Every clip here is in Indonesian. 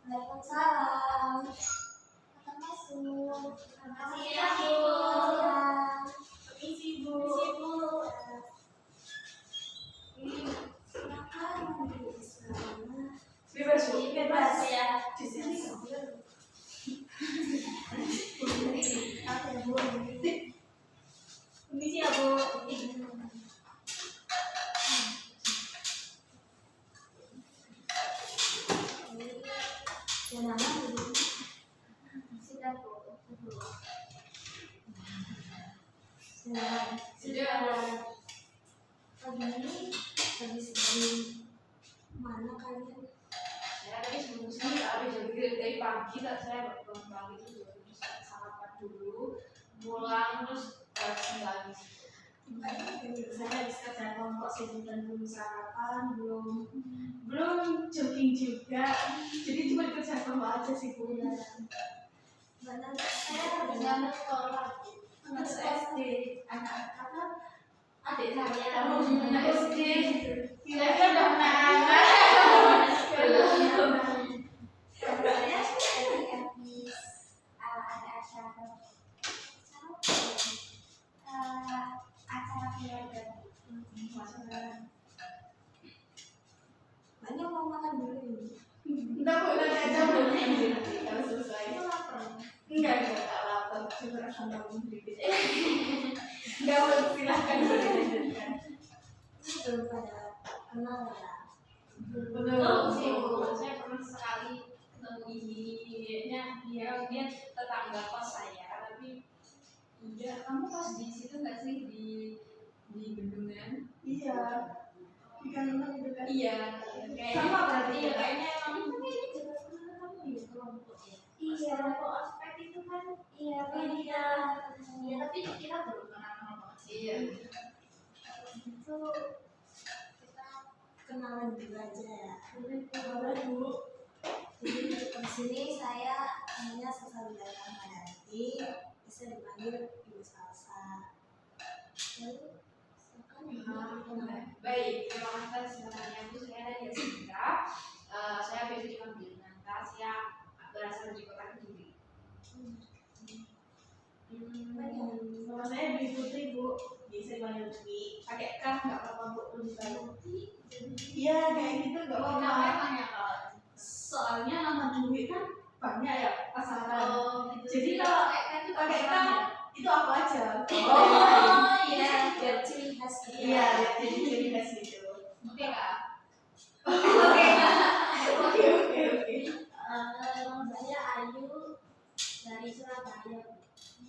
Waalaikumsalam. Akan masuk. Makasih ya, Bu. Permisi, Bu. Silakan duduk di sana. Bebas, Bu. Bebas ya. Di sini Oke, Bu. Permisi ya, Bu. Yang nama duduk. Sudah, Bu. Sudah. Pagi ini habis dari mana kalian? Saya tadi sebelumnya habis dari pagi, saya bangun pagi itu sarapan dulu, pulang terus lagi. Saya habis kerja kelompok sih dan belum sarapan, belum jogging juga, jadi cuma kerja kelompok aja sih Bu. Mana saya dengan sekolah anak SD, anak apa? Adik saya anak SD, Kira-kira udah mana? Saya tadi habis ada acara keluarga. Banyak mau makan dulu ini. Enggak boleh aja belum kalau selesai. Itu lapar. Enggak lapar, cuma akan bangun dikit. Enggak mau silahkan dilanjutkan. Ini belum pada kenal ya. Belum sih, Bu. Saya pernah sekali ketemu ibunya, dia tetangga kos saya, tapi udah kamu kos di situ nggak sih di Bendungan? Iya. Di Kalimantan itu kan. Iya, kayak Sama berarti iya, ya? kayaknya emang Iya, kelompok aspek itu kan iya beda. Iya, tapi kita belum kenal banget sih. iya. Itu kita kenalan dulu aja ya. Boleh Bu. Jadi di sini saya namanya Salsabila Hayati, bisa dipanggil Ibu Salsa. Lalu Baik, terima kasih atas pertanyaannya, Bu. Saya dari Jessica. Saya biasa dipanggil Nanta. Saya berasal dari Kota Kediri. Nama saya Dwi Putri Bu, bisa dipanggil Dwi. Pakai K nggak apa-apa Bu, lebih baik. Iya kayak gitu nggak Oh, apa-apa. namanya banyak kan? Soalnya nama Dwi kan banyak ya pasaran. Oh, gitu. Jadi kalau pakai K itu aku aja. Oh, iya. Biar ciri khas gitu. Iya, jadi ciri khas gitu. Oke, Kak. Oke. Nama saya Ayu dari Surabaya.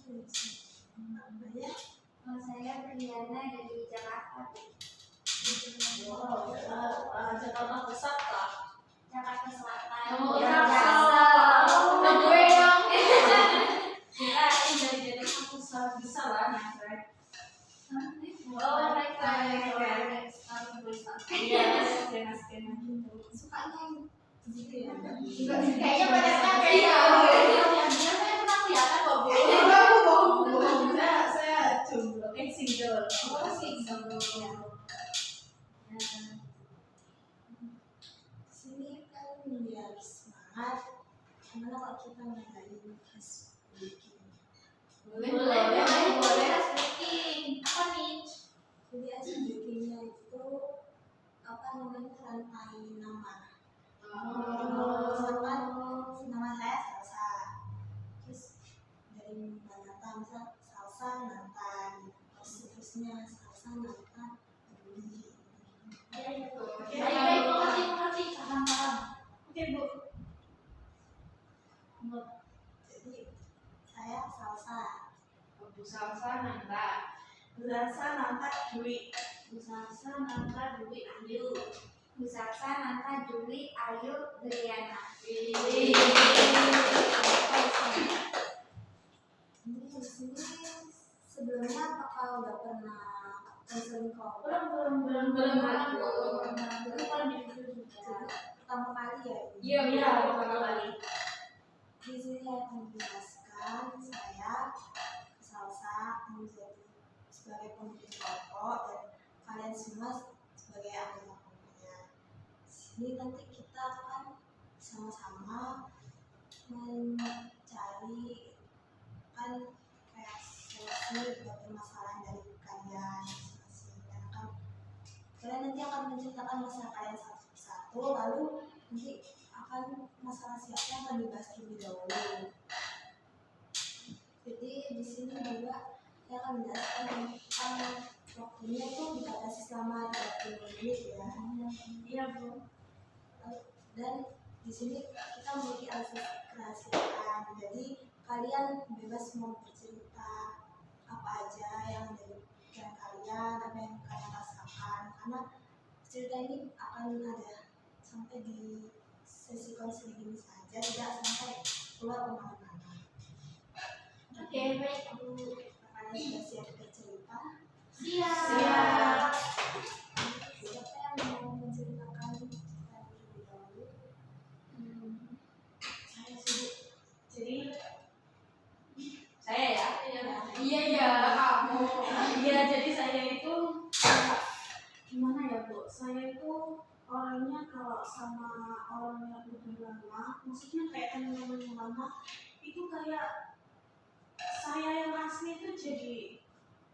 Surabaya. Nama saya Briana dari Jakarta. Jakarta Pusat lah. Jakarta Selatan. Oh, Jakarta. Jakarta. Gue dong. Kira dari Jakarta Pusat bisa lah nyampe. Oh, naik. Iya, skena sukanya gitu ya. Kayaknya pada saat Iya. saya pernah kelihatan kok, Bu. Aku bohong. Saya jomblo, single. Oh, single. Sini kan biar semangat. Gimana kalau kita ngadain khas bikin? Boleh khas bikin. Apa nih? Jadi khas bikinnya itu apa namanya rantai nama. Misalkan nama saya Salsa. Terus dari Nata misal Salsa Nata. Terusnya Salsa Nata. Baik, mengerti. Paham. Oke Bu. Jadi saya Salsa. Bu Salsa Nanta. Salsa Nata Dwi. Bu Salsa Nanta Dwi Ayu. Bu Salsa Nata Dwi Ayu Briana. Ini di sini sebelumnya apakah udah pernah konseling kok? Belum. Jadi kalau di video juga pertama kali ya. Iya, pertama kali. Di sini saya akan menjelaskan saya Salsa menjadi sebagai pemimpin kelompok dan kalian semua sebagai anggota kelompoknya. Sini nanti kita akan sama-sama mencari kan kayak solusi buat permasalahan dari kalian masing-masing. Karena kan kalian nanti akan menceritakan masalah kalian satu persatu, lalu nanti akan masalah siapa yang akan dibahas terlebih dahulu. Jadi di sini juga saya akan menjelaskan tentang waktunya tuh dibatasi selama 30 menit ya. Iya Bu. Dan di sini kita memiliki akses kerahasiaan. Jadi kalian bebas mau bercerita apa aja yang dari pikiran kalian, apa yang kalian rasakan. Karena cerita ini akan ada sampai di sesi konseling ini saja, tidak sampai keluar kemana-mana. Oke, baik Bu. Kalian sudah siap bercerita? Siap. Siapa yang mau menceritakan cerita terlebih dahulu? Saya sih Bu. Jadi Saya ya. iya ya kamu. Iya, jadi saya itu gimana ya Bu? Saya itu orangnya kalau sama orang yang udah lama, maksudnya kayak teman-teman yang lama, itu kayak saya yang asli itu jadi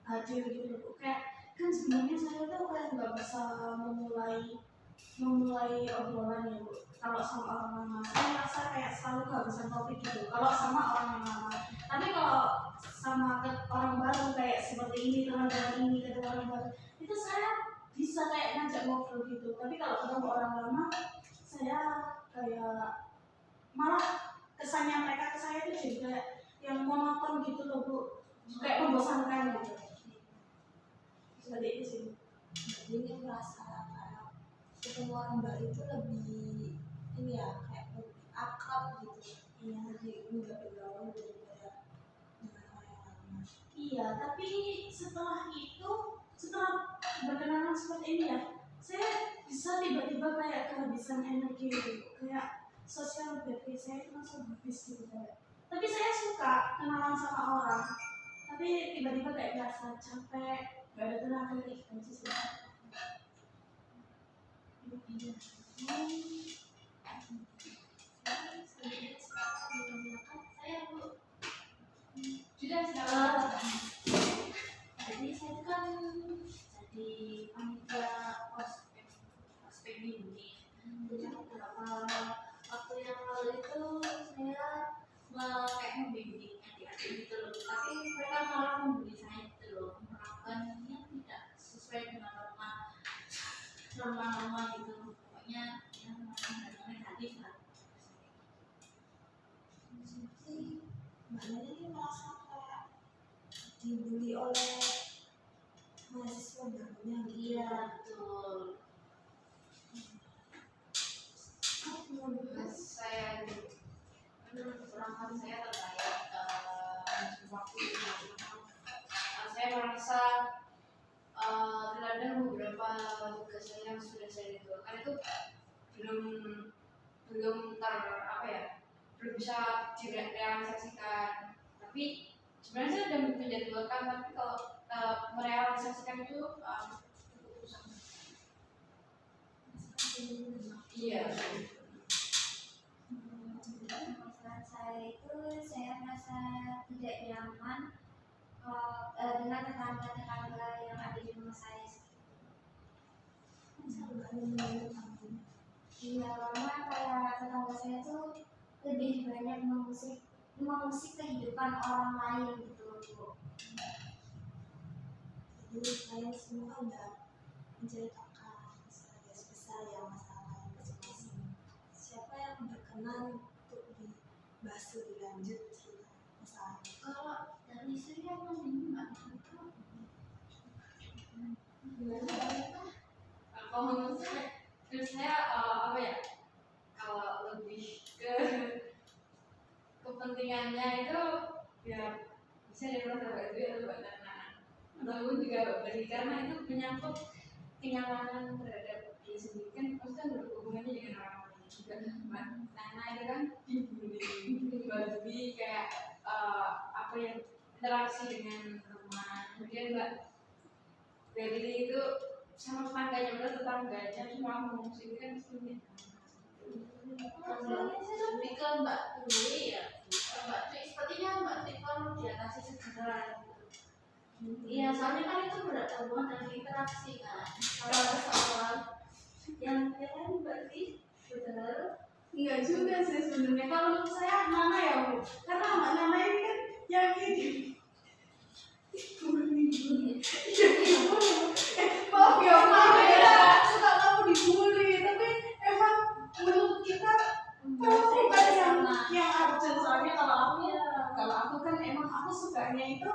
hadir gitu Bu. Kayak kan sebenarnya saya tuh kayak nggak bisa memulai obrolan ya Bu. Kalau sama orang lama, saya merasa kayak selalu kehabisan topik gitu. Kalau sama orang yang lama, tapi kalau sama orang baru kayak seperti ini, teman-teman ini, ketemu orang baru, itu saya bisa kayak ngajak ngobrol gitu. Tapi kalau ketemu orang lama, saya kayak malah kesannya mereka ke saya itu jadi kayak yang monoton gitu loh Bu, kayak membosankan gitu. Seperti itu sih. Jadi ini merasa kayak ketemu orang baru itu lebih ini ya, kayak lebih akrab gitu. Iya, lebih mudah bergaul daripada dengan orang yang lama. Iya, tapi setelah itu, setelah berkenalan seperti ini ya, saya bisa tiba-tiba kayak kehabisan energi gitu. Kayak sosial battery saya itu langsung habis gitu kayak. Tapi saya suka kenalan sama orang, tapi tiba-tiba kayak merasa capek, gak ada tenaga gitu sih. Saya Bu. Sudah silakan. Jadi saya itu kan jadi panitia ospek ini. Jadi beberapa waktu yang lalu itu saya kayak membimbing adik-adik gitu loh. Tapi mereka malah membuli saya gitu loh, melakukannya tidak sesuai dengan norma gitu. Pokoknya yang negatif lah. Jadi Mbak Nani ini merasa kayak dibully oleh mahasiswa barunya gitu. Iya betul. Saya pengalaman saya terkait waktu saya merasa terkadang beberapa tugas saya yang sudah saya lakukan itu belum belum bisa direalisasikan. Tapi sebenarnya saya sudah menjadwalkan, tapi kalau merealisasikan itu cukup susah. Iya. Masalah saya itu saya merasa tidak nyaman dengan tetangga-tetangga yang ada di rumah saya. Iya, karena kayak tetangga saya tuh lebih banyak mengusik kehidupan orang lain gitu Bu. Jadi kalian semua udah menceritakan sebagai besar ya masalah kalian masing-masing. Siapa yang berkenan untuk dibahas lebih lanjut cerita masalahnya? Kalau dari saya nggak tahu. Kalau menurut saya kalau lebih ke kepentingannya itu ya bisa diperoleh duit atau karena ataupun juga bagi karena itu menyangkut kenyamanan terhadap diri sendiri kan pasti kan berhubungannya dengan orang lain juga karena itu kan dibagi kayak interaksi dengan rumah, kemudian mbak Berli itu sama tetangganya, tetangganya cuma mengungsi kan sulit. Kalau Mbak Dwi ya, Mbak Dwi sepertinya Mbak Dwi kalau diatasi segera. Iya, soalnya kan itu berhubungan dengan interaksi kan. Kalau soal yang lain berarti betul. Enggak juga sih sebenarnya. Kalau menurut saya Nana ya Bu, karena Mbak Nana ini kan yang ini. Maaf ya, suka kamu dibully, tapi emang menurut kita kamu bukan yang urgent. Soalnya kalau aku kan emang aku sukanya itu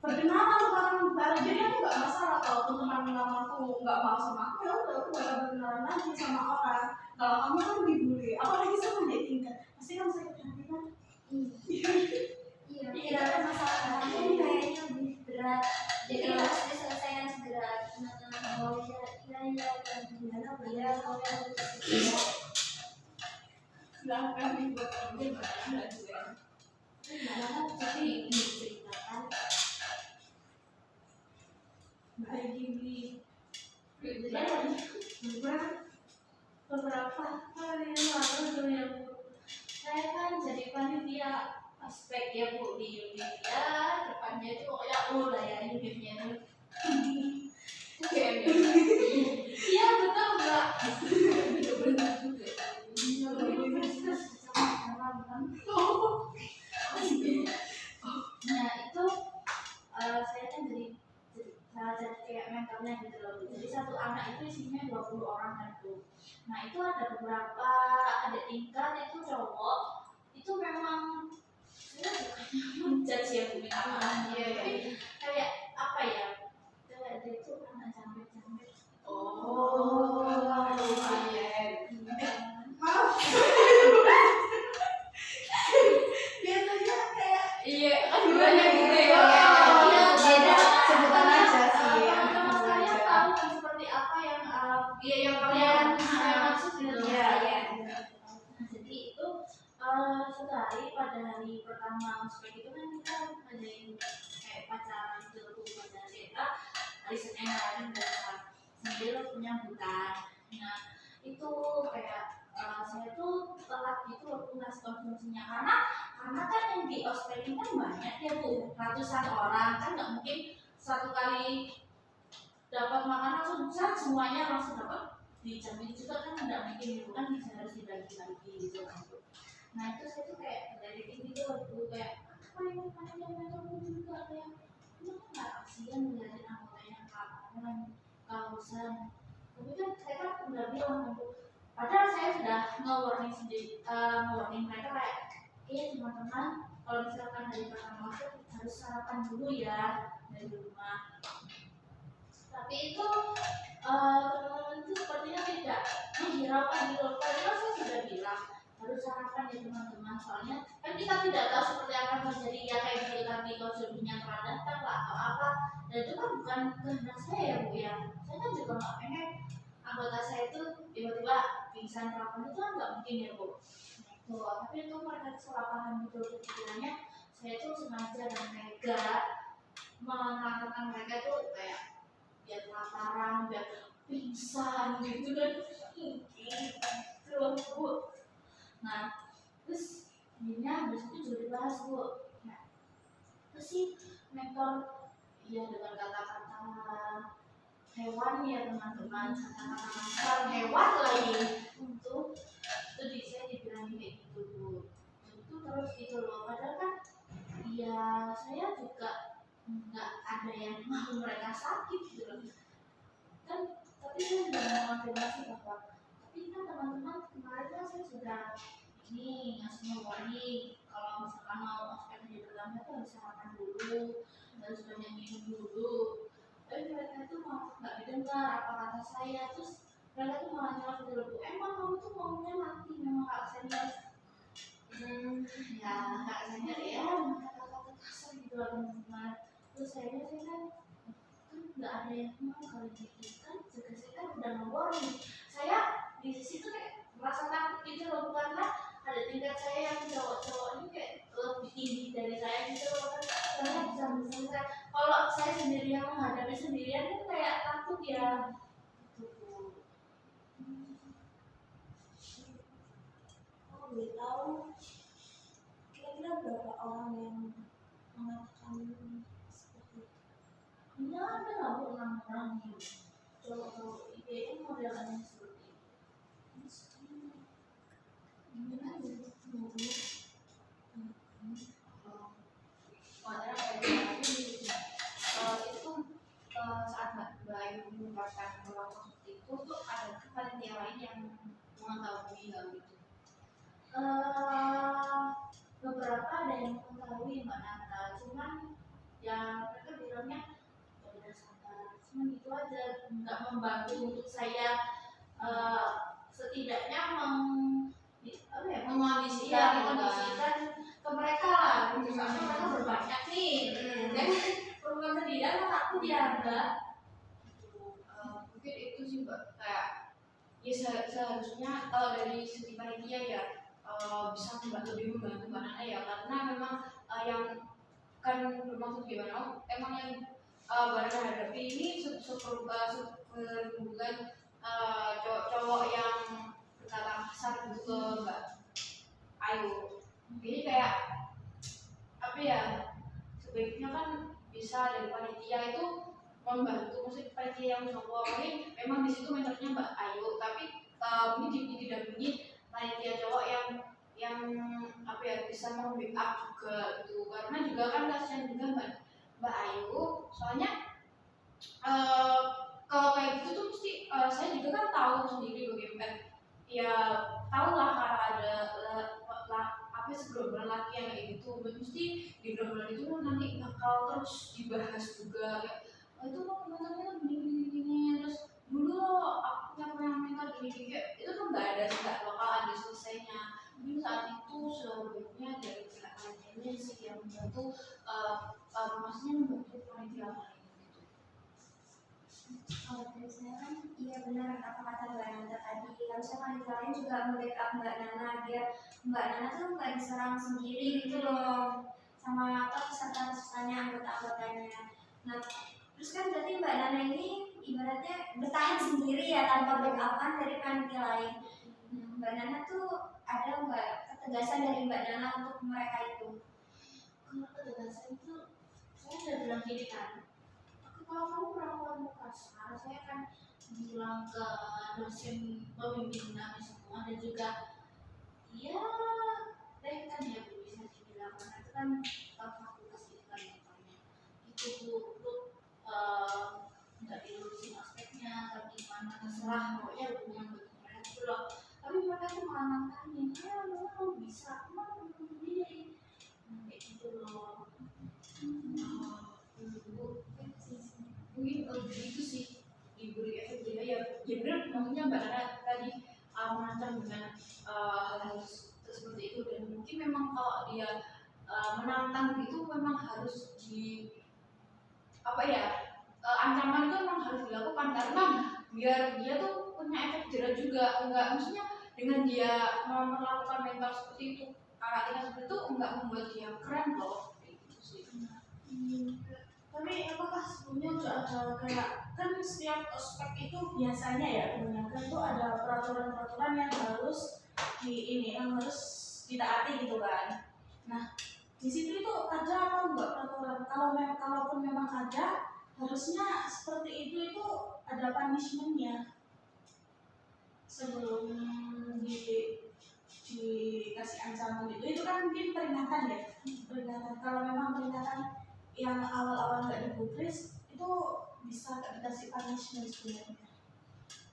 perkenalan sama orang baru. Jadi aku nggak masalah kalau teman lamaku nggak mau sama aku, ya udah aku bakal berkenalan lagi sama orang. Kalau kamu kan dibully, apalagi sama dating kan, pasti kamu sakit hati kan. Iya, masalah kamu kayaknya lebih berat. Jadi harus diselesaikan segera. Oh iya, gimana ya? Silahkan dibuat kamu bagaimana juga. Gimana tapi diceritakan Kayak gini. Beberapa hari yang lalu tuh ya Bu, Saya kan jadi panitia aspek ya Bu di unit ya, depannya itu ya lah ya unitnya itu. Iya betul Mbak. Benar juga. Nah itu saya kan jadi salah satu kayak mentornya gitu loh. Jadi satu anak itu isinya 20 orang kan tuh. Nah itu ada beberapa ada tingkat itu cowok itu memang saya bukannya menjudge ya Bu, minta maaf ya, tapi kayak apa ya, kayak dia itu anak jamret-jamret. Oh, iya. Maaf. Biasanya kayak Iya kan gimana gitu ya. Iya Beda sebutan Soalnya, aja sih. teman-teman saya tahu kan seperti apa yang yang kalian maksud gitu. Iya. Nah, jadi itu suatu hari pada hari pertama ospek itu kan kita ngadain kayak pacaran gitu pada kita hari Senin kemarin biasa sambil penyambutan. Nah itu kayak saya tuh telat gitu waktu ngasih konsumsinya karena kan yang di ospek ini kan banyak ya Bu, ratusan orang kan nggak mungkin satu kali dapat makan langsung besar semuanya langsung dapat dijamin juga kan nggak mungkin gitu kan bisa harus dibagi-bagi gitu kan. Nah itu saya tuh kayak dari ini tuh waktu kayak apa yang mentorku juga kayak itu kan nggak kasihan ngeliatin anggotanya kelaparan kehausan, tapi kan saya kan udah bilang untuk padahal saya sudah nge-warning sendiri nge-warning mereka kayak iya teman-teman kalau misalkan hari pertama masuk harus sarapan dulu ya dari rumah. Tapi itu teman-teman itu sepertinya tidak menghiraukan gitu. Padahal saya sudah bilang harus sarapan ya teman-teman. Soalnya kan kita tidak tahu seperti apa yang terjadi ya kayak gitu tadi konsumsinya telah datang lah atau apa. Dan itu kan bukan kehendak saya ya Bu ya. Saya kan juga nggak pengen anggota saya itu tiba-tiba pingsan kelaparan itu kan nggak mungkin ya Bu. Nah, itu tapi itu mereka salah paham gitu pikirannya. Saya tuh sengaja dan mega menerangkan mereka tuh kayak biar kelaparan, biar pingsan gitu kan mungkin Bu. Nah terus akhirnya habis itu juga dibahas Bu. Nah terus sih mentor ya dengan kata-kata hewan ya teman-teman, kata-kata kasar hewan lagi untuk itu saya dibilangin kayak gitu Bu. Itu terus gitu loh, padahal kan ya saya juga nggak ada yang mau mereka sakit gitu loh kan, tapi saya sudah mengonfirmasi bahwa tapi kan teman-teman kemarin kan saya sudah ini ngasih warning kalau misalkan mau ospek di pertama itu harus sarapan dulu, harus banyak minum dulu. Tapi mereka itu mau nggak didengar apa kata saya, terus mereka tuh malah nyolot gitu loh, emang kamu tuh maunya mati memang kak senior. Ya kak senior ya kata-kata kasar gitu loh teman-teman. Terus saya kan nggak ada yang mau kalau gitu kan, juga saya kan udah ngewarning. Saya di situ kayak merasa takut gitu loh, karena ada tingkat saya yang cowok-cowok ini kayak lebih tinggi dari saya gitu loh kan. Saya bisa misalnya kalau saya sendiri yang menghadapi sendirian kan kayak takut ya gitu. oh boleh tahu kira-kira berapa orang yang mengatakan seperti itu? Ini ada lah Bu, 6 orang nih cowok-cowok IPM modelannya seperti itu. Gimana ya? Padahal tapi itu saat Mbak Ayu mengungkapkan bahwa seperti itu tuh ada panitia lain yang mengetahui hal itu. Beberapa ada yang mengetahui Mbak Nata, cuman ya mereka bilangnya ya udah sabar, cuman itu aja, nggak membantu untuk saya setidaknya mengondisikan ke mereka lah, gitu. Soalnya mereka berbanyak nih, dan perempuan sendirian kan aku dianggap Mungkin itu sih Mbak, kayak ya seharusnya dari segi panitia ya bisa lebih membantu Mbak Nana ya, karena memang yang kan bermaksud gimana, emang yang Mbak Nana hadapi ini seperhubungan cowok yang berkata kasar gitu ke Mbak Ayu. Jadi kayak apa ya, sebaiknya kan bisa dari panitia itu membantu, maksudnya panitia yang cowok ini memang di situ mentornya Mbak Ayu, tapi ini didampingi panitia cowok yang apa ya, bisa membackup juga gitu, karena juga kan kasihan juga Mbak Ayu, soalnya kalau kayak gitu tuh mesti saya juga kan tahu sendiri bagaimana, ya tahu lah kalau ada apa segerombolan laki yang kayak gitu, mesti di gerombolan itu nanti bakal terus dibahas juga kayak itu lo komentarnya gini, terus dulu lo aku yang pernah minta gini itu tuh nggak bakal ada selesainya. Mungkin saat itu sebaiknya dari pihak lainnya sih yang membantu, maksudnya membantu panitia lain gitu. Kalau dari saya kan iya benar apa kata Mbak Nana tadi, harusnya panitia lain juga membackup Mbak Nana biar Mbak Nana tuh nggak diserang sendiri gitu loh sama apa peserta-pesertanya, anggota-anggotanya. Nah terus kan berarti Mbak Nana ini ibaratnya bertahan sendiri ya tanpa backupan dari panitia lain. Mbak Nana tuh ada nggak ketegasan dari Mbak Nana untuk mereka itu? Kalau ketegasan itu saya udah bilang gini kan, kalau kamu perlakuan kasar, saya akan bilang ke dosen pembimbing kami semua, dan juga ya kan ya Bu, bisa dibilang karena itu kan fakultas itu kan namanya itu untuk nggak dilurusin aspeknya atau gimana, terserah pokoknya hubungan dengan mereka gitu loh. Tapi mereka tuh malah nantangin, ya lo bisa, emang sendiri kayak gitu loh. Mungkin itu sih diberi efek juga ya benar, maksudnya Mbak Nana tadi mengancam dengan hal-hal seperti itu, dan mungkin memang kalau dia menantang itu memang harus di apa ya, ancaman itu memang harus dilakukan karena biar dia tuh punya efek jerah juga, enggak maksudnya dengan dia melakukan mental seperti itu, karakter seperti itu enggak membuat dia keren loh, gitu sih. Tapi apakah sebelumnya udah ada kayak, kan setiap ospek itu biasanya ya kebanyakan tuh ada peraturan-peraturan yang harus yang harus ditaati gitu kan. Nah di situ itu ada atau enggak peraturan? Kalaupun memang ada, harusnya seperti itu ada punishmentnya sebelum dikasih ancaman itu kan mungkin peringatan ya, peringatan. Kalau memang peringatan yang awal-awal nggak digubris itu bisa dikasih punishment sebenarnya.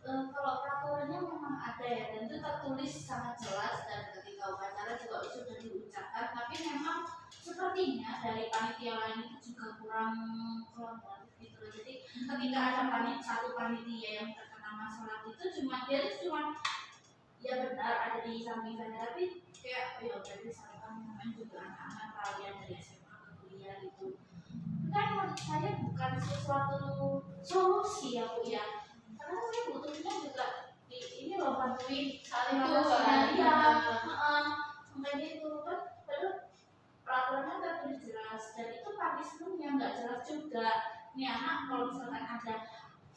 Kalau peraturannya memang ada ya, dan itu tertulis sangat jelas, dan ketika upacara juga sudah diucapkan, tapi memang sepertinya dari panitia lain itu juga kurang kreatif gitu loh. Jadi ketika ada satu panitia yang terkena masalah itu dia cuma ya benar ada di samping saya, tapi kayak ya udah misalkan namanya juga anak-anak kalian dari SMA ke kuliah gitu, kan menurut saya bukan sesuatu solusi ya Bu ya, karena saya butuhnya juga ini loh, bantuin saling Iya, makanya itu kan padahal peraturannya tertulis jelas, dan itu punishmentnya nggak jelas juga. Ini anak kalau misalkan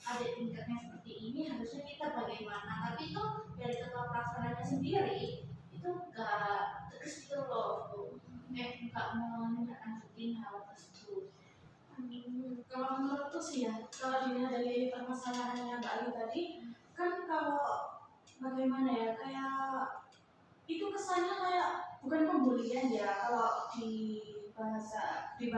ada tingkatnya seperti ini harusnya kita bagaimana, tapi itu dari ketua pelaksananya sendiri itu nggak tegas gitu loh Bu. sih ya, kalau dilihat dari permasalahannya Mbak Ayu tadi, kan kalau bagaimana ya, kayak itu kesannya kayak bukan pembulian ya, kalau dibahasakan di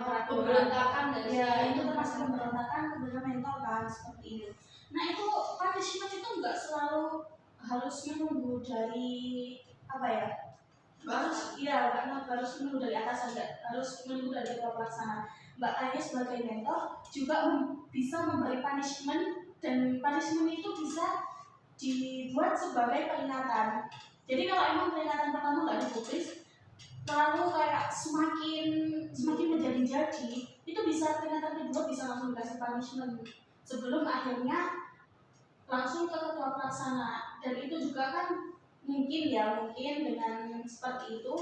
peraturan. Pemberontakan dari Ya itu termasuk pemberontakan kepada mental kan seperti itu. Nah itu punishment itu nggak selalu harus menunggu dari apa ya? Harus iya nggak harus menunggu dari atas, enggak harus menunggu dari ketua pelaksana. Mbak Aya sebagai mentor juga bisa memberi punishment, dan punishment itu bisa dibuat sebagai peringatan. Jadi kalau emang peringatan pertama nggak dipublis, lalu kayak semakin menjadi-jadi, itu bisa peringatan kedua bisa langsung dikasih punishment sebelum akhirnya langsung ke ketua pelaksana. Dan itu juga kan mungkin dengan seperti itu,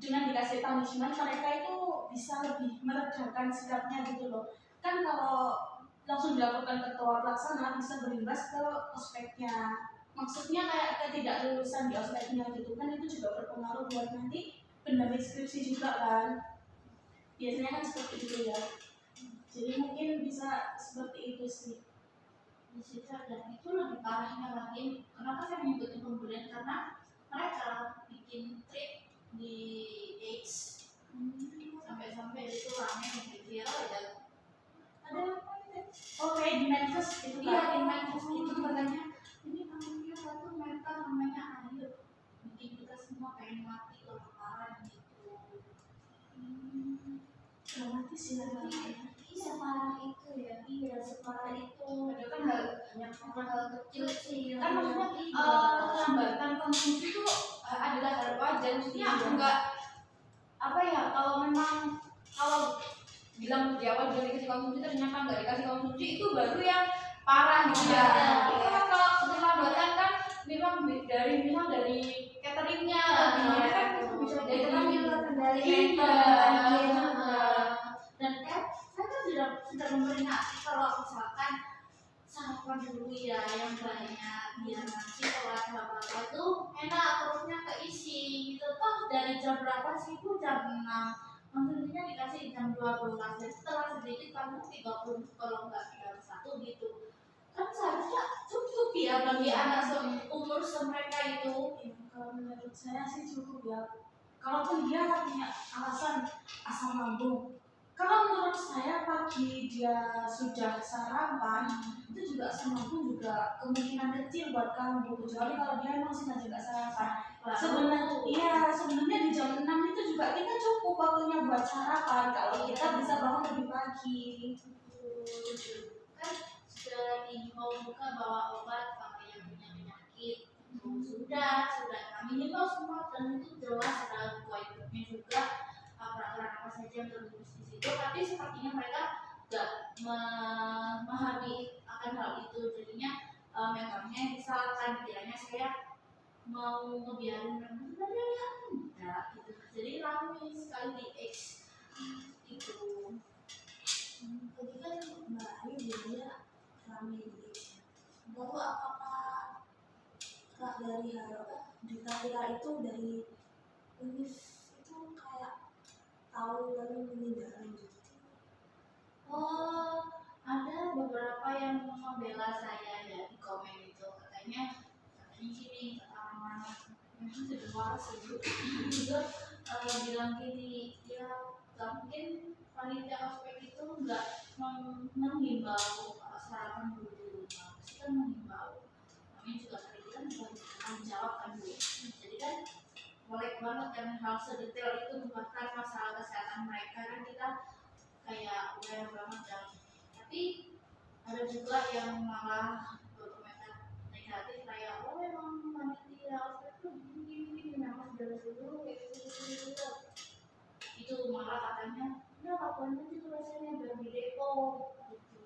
dengan dikasih punishment mereka itu bisa lebih meredakan sikapnya gitu loh. Kan kalau langsung dilakukan ketua pelaksana bisa berimbas ke ospeknya, maksudnya kayak ketidaklulusan di ospeknya gitu kan, itu juga berpengaruh buat nanti pendamping skripsi juga kan, biasanya kan seperti itu ya. Jadi mungkin bisa seperti itu sih. di situ. Dan itu lebih parahnya lagi, kenapa saya menyebutnya pembulian, karena mereka bikin trip di X sampai-sampai itu ramai di viral ya. Ada apa itu? Oh kayak di Memphis itu Iya, kan? di Minecraft itu katanya ini namanya satu meta namanya air, bikin kita semua pengen mati kelaparan gitu. Dramatis ya namanya. Separah itu ya, iya separah itu. Padahal kan hal kecil sih. Kan Kan maksudnya kelambatan konsumsi itu adalah hal wajar. Maksudnya enggak apa ya, kalau memang kalau bilang di awal udah dikasih konsumsi ternyata nggak dikasih konsumsi, itu baru yang parah gitu ya. Itu kan kalau keterlambatan kan memang dari cateringnya, kan bisa Itu kan juga kendali dan saya kan sudah memperingati kalau misalkan sarapan dulu ya yang banyak, biar nanti kalau ada apa-apa tuh enak perutnya keisi gitu. Toh dari jam berapa sih Bu? Jam 6, konsumsinya dikasih jam 12, jadi setelah sedikit kamu 30 kalau nggak 31 gitu. Kan seharusnya cukup ya bagi anak umur mereka itu. Kalau menurut saya sih cukup ya. Kalaupun dia punya alasan asam lambung, kalau menurut saya pagi dia sudah sarapan, itu juga asam lambung juga kemungkinan kecil buat kamu, kecuali kalau dia emang sengaja nggak sarapan. Sebenarnya di jam 6 itu juga kita cukup waktunya buat sarapan kalau kita bisa bangun lebih pagi. Kan sudah lagi mau buka bawa obat bagi yang punya penyakit. Sudah kami nyetok semua, dan itu jelas ada kualitasnya juga, peraturan apa saja yang tertulis di situ. Tapi sepertinya mereka tidak memahami akan hal itu, jadinya memangnya misalkan kiranya saya mau ngebiarin mereka, sebenarnya enggak gitu. Jadi ramai sekali di X itu. Tadi kan Mbak Ayu bilangnya rame di X. Lalu apakah Kak dari Dita itu dari Univ itu kayak tahu lalu menindaklanjuti? Oh, ada beberapa yang membela saya ya di komen itu, katanya gini, orang memang sudah waras juga bilang gini, ya nggak mungkin panitia ospek itu nggak menghimbau sarapan dulu di rumah, pasti kan menghimbau. Kami juga tadi kan tanggung jawab kan Bu, jadi kan melek banget kan hal sedetail itu, bahkan masalah kesehatan mereka kan kita kayak aware banget kan. Tapi ada juga yang malah berkomentar negatif kayak, oh memang panitia ospek tuh gini memang sudah dulu kayak gitu. Itu malah katanya ya kapan sih selesainya biar di depo gitu.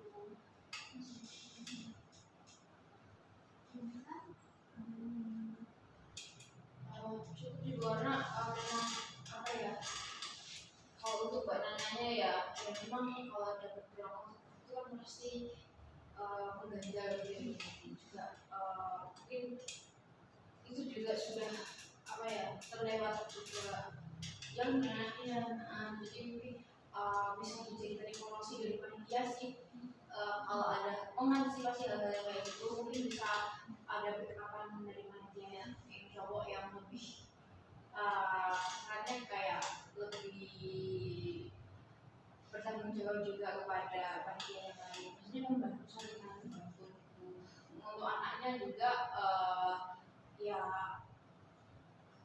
Cukup juga karena memang apa ya, kalau untuk banananya ya memang kalau ada beberapa itu kan pasti mengganjal diri juga, mungkin itu juga sudah apa ya terlewat juga yang jadi mungkin bisa dijadikan informasi dari panitia sih. Kalau ada mengantisipasi hal-hal yang kayak gitu mungkin bisa ada backupan dari panitia yang cowok yang lebih katanya kayak lebih bertanggung jawab juga kepada panitia yang lain. Maksudnya membantu saling membantu untuk anaknya juga ya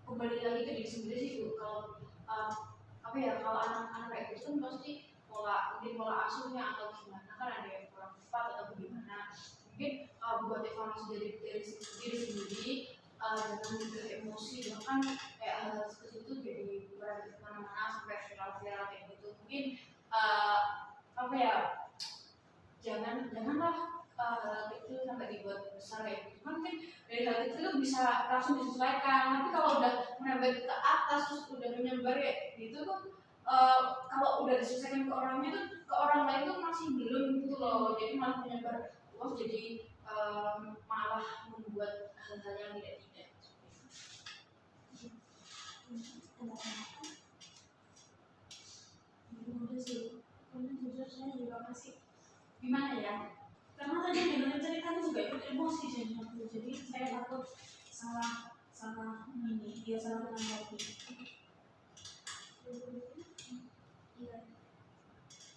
kembali lagi ke diri sendiri sih Bu. Kalau apa ya, kalau anak-anak kayak gitu kan pasti mungkin pola asuhnya atau gimana kan ada yang kurang tepat atau bagaimana. Mungkin buat evaluasi dari diri sendiri dengan juga emosi bahkan kayak hal seperti itu jadi berada di mana-mana sampai viral-viral kayak gitu. Mungkin apa ya, janganlah hal kecil sampai dibuat besar kayak gitu. Kan mungkin dari hal kecil itu bisa langsung disesuaikan, tapi kalau udah menambah ke atas terus udah menyebar kayak gitu tuh kalau udah disesuaikan ke orangnya tuh ke orang lain tuh masih belum gitu loh, jadi malah menyebar luas, jadi malah membuat hal-hal yang tidak Udah sih, karena jujur saya juga masih gimana ya, karena tadi dengar ceritanya juga ikut emosi jadi saya takut salah ini dia salah menanggapi. Iya,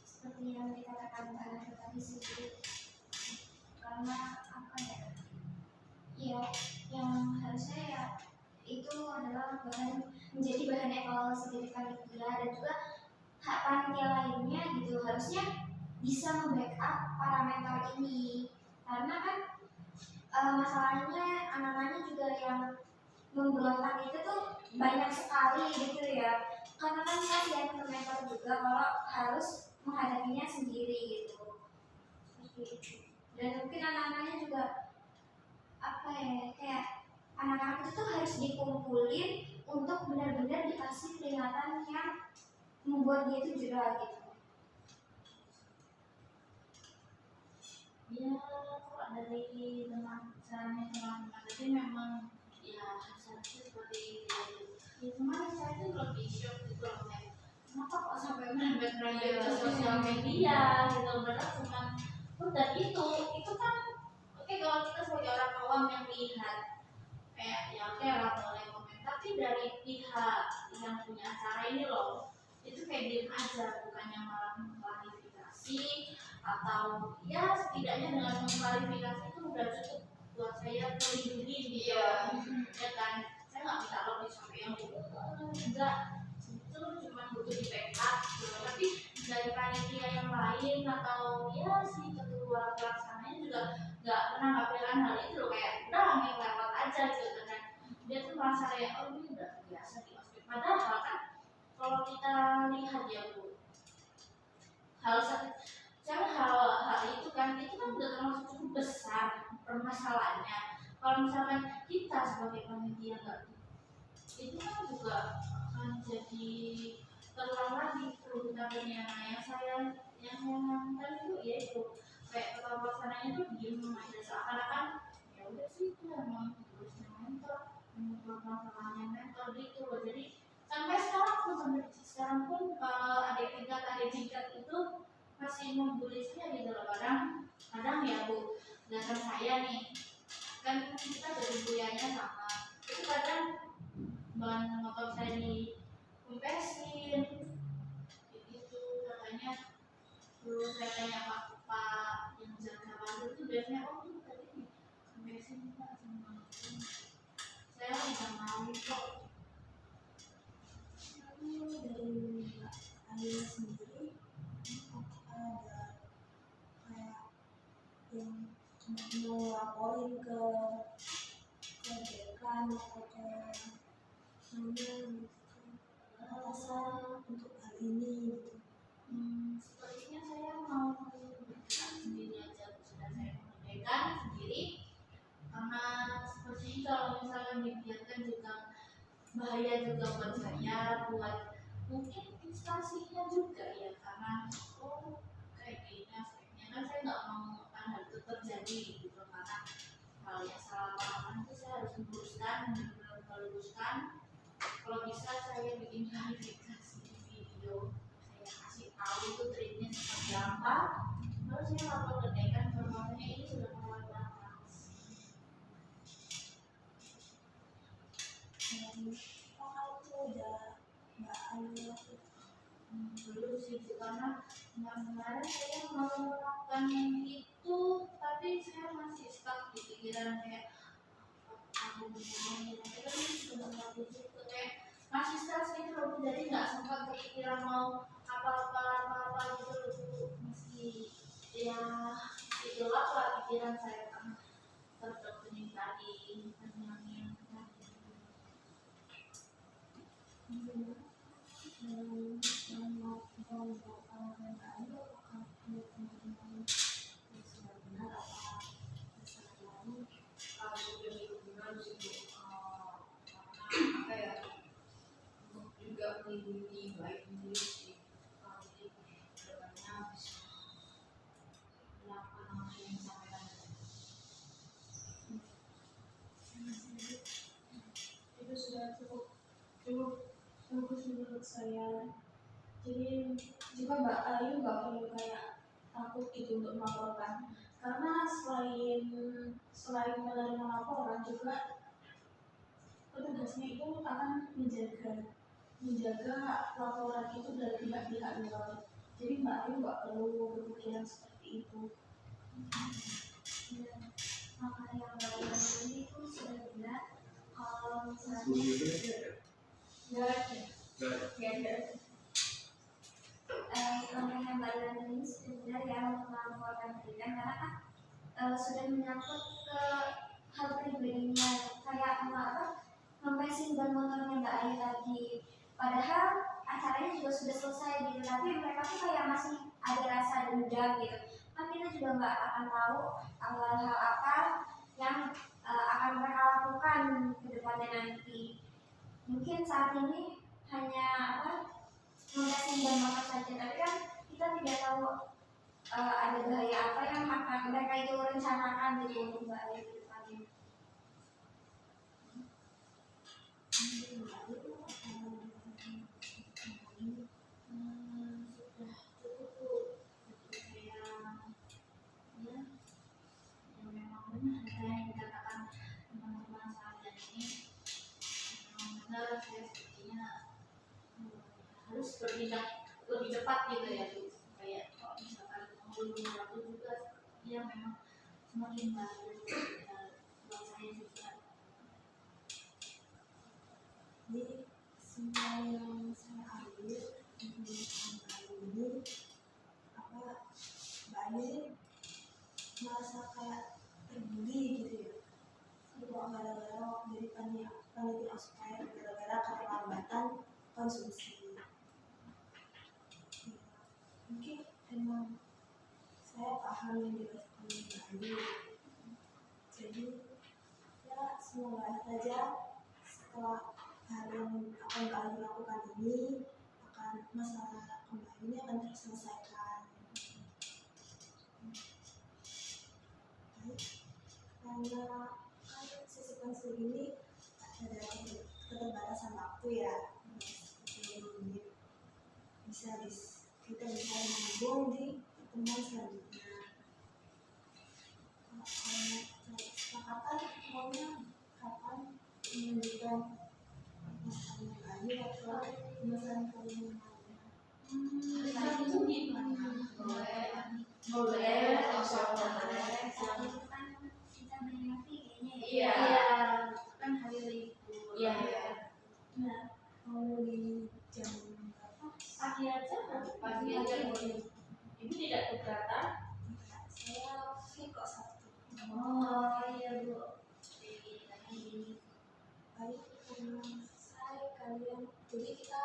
seperti yang dikatakan tadi sih, karena apa ya, ya yang harusnya ya itu adalah menjadi bahan evaluasi dari panitia dan juga hak panitia lainnya gitu, harusnya bisa membackup para mentor ini, karena kan masalahnya anak-anaknya juga yang memberontak itu tuh banyak sekali gitu ya, karena kan kasihan ke mentor juga kalau harus menghadapinya sendiri gitu, seperti itu. Dan mungkin anak-anaknya juga apa ya, kayak anak-anak itu tuh harus dikumpulin untuk benar-benar dikasih peringatan yang membuat dia itu jerah gitu. Ya, kalau dari caranya teman-teman tadi memang ya hasilnya seperti itu. Ya cuma saya tuh lebih shock gitu loh, kayak kenapa kok sampai merembet-merembet ke sosial media gitu. Padahal cuma dan itu kan oke, kalau kita sebagai orang awam yang lihat kayak ya oke lah boleh komen, tapi dari pihak yang punya acara ini loh itu kayak diem aja, bukannya malah mengklarifikasi atau ya setidaknya dengan mengklarifikasi itu udah cukup buat saya melindungi dia. Ya kan, saya nggak minta lebih sampai yang enggak, itu cuma butuh di backup gitu. Tapi dari panitia yang lain atau ya si ketua pelaksananya juga nggak menanggapi hal itu loh, kayak udah yang lewat aja gitu kan. Dia tuh merasa kayak oh ini udah biasa di ospek, padahal kan kalau kita lihat ya Bu, hal itu kan udah termasuk cukup besar permasalahannya. Kalau misalkan kita sebagai panitia nggak, itu kan juga akan jadi terulang lagi perlu kita punya. Yang tadi itu ya itu kayak ketua pelaksananya tuh diem aja seakan-akan ya udah sih itu emang tugasnya mentor, masalahnya mentor gitu loh. Jadi sampai sekarang pun adik tingkat itu masih membuli saya gitu loh. Kadang ya Bu, dasar saya nih kan kita dari kuliahnya sama, itu kadang bahan motor saya dikempesin gitu katanya. Terus saya tanya pak yang jaga baru itu biasanya oh itu tadi dikempesin Pak sama saya udah mau kok. Dari Mbak Ayu sendiri ada kayak yang mau laporin ke dekan atau ke atasan untuk hal ini gitu. Sepertinya saya mau sendiri aja, sudah saya menyampaikan sendiri karena seperti itu kalau misalkan dibiarkan juga bahaya juga buat saya, buat mungkin instansinya juga ya, karena oh kayak gini aspeknya kan saya nggak mau hal itu terjadi gitu, karena hal yang salah paham itu saya harus meluruskan. Kalau bisa saya bikin klarifikasi di video, saya kasih tahu itu treatnya seperti apa, lalu saya lapor ke dekan bahwasanya ini sudah mulai panas. Apakah itu udah Mbak Ayu lakukan? Belum sih Bu, karena kemarin saya mau melakukan itu, tapi saya masih stuck di pikiran kayak aku mau tapi kan sebenarnya itu kayak masih stres gitu loh, jadi nggak sempat kepikiran mau apa-apa gitu loh, masih ya itulah lah pikiran saya kan terpenuhi tadi yang kalau sudah hubungan sih Bu, karena apa ya, untuk juga melindungi baik diri sih, kalau di kedepannya bisa melakukan apa yang disampaikan Itu sudah cukup bagus menurut saya. Jadi jika Mbak Ayu nggak perlu kayak takut gitu untuk melaporkan, karena selain menerima laporan juga petugasnya itu akan menjaga laporan itu dari pihak-pihak luar. Jadi Mbak Ayu nggak perlu berpikiran seperti itu. Maka yang baru ini itu sudah benar kalau misalnya langkah yang baru ini sudah benar ya untuk melaporkan pendidikan karena kan sudah menyangkut ke hal pribadinya kayak membesin ban motornya Mbak Ayu tadi. Padahal acaranya juga sudah selesai gitu, tapi mereka tuh kayak masih ada rasa dendam gitu. Kan kita juga nggak akan tahu hal apa yang akan mereka lakukan ke depannya nanti. Mungkin saat ini hanya membesin ban motor saja, tapi kan kita tidak tahu ada bahaya apa yang akan mereka itu rencanakan gitu untuk Mbak Ayu ke depannya. sudah cukup Bu, jadi kayak ya memang benar yang dikatakan teman-teman saya ini, memang benar saya sepertinya harus bertindak lebih cepat gitu ya Bu, kayak kalau misalkan menghubungi waktu juga ya memang semakin bagus buat saya juga. Jadi semua yang saya ambil untuk Mbak Ayu ini Mbak Ayu ini merasa kayak terbuli gitu ya. Itu gara-gara dari panitia ospek, gara-gara keterlambatan konsumsi. Mungkin emang saya paham yang dirasakan Mbak Ayu. Jadi ya semoga saja setelah hal yang akan Mbak Ayu lakukan ini masalah kembali ini akan terselesaikan. Karena kan sesi konsul ini ada keterbatasan waktu ya, 10 menit. Kita bisa menghubung di pertemuan selanjutnya. Kesepakatan maunya kapan menunjukkan masalah lagi atau masalah kalian Tadi itu gimana? Boleh, Saat itu kan kita mengerti kayaknya ya. Iya, kan hari libur. Iya. Nah, mau di jam berapa? Pagi aja, Pagi aja boleh. Ibu tidak keberatan? Saya free kok Sabtu. Oh iya Bu. Baik, saya kalian. Jadi kita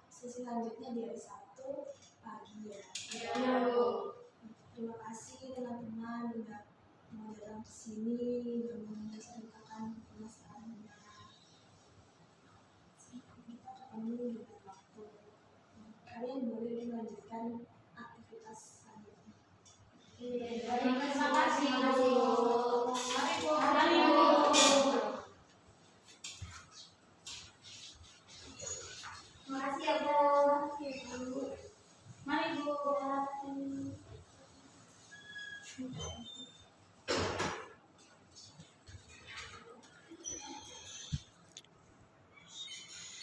sesi selanjutnya di hari Sabtu pagi ya. Iya Bu. Terima kasih teman-teman udah mau datang ke sini dan menceritakan masalahnya. Kita ketemu dengan waktu. Kalian boleh melanjutkan aktivitas selanjutnya. Terima kasih Bu. Mari Bu. Mari Bu. Terima kasih ya Bu.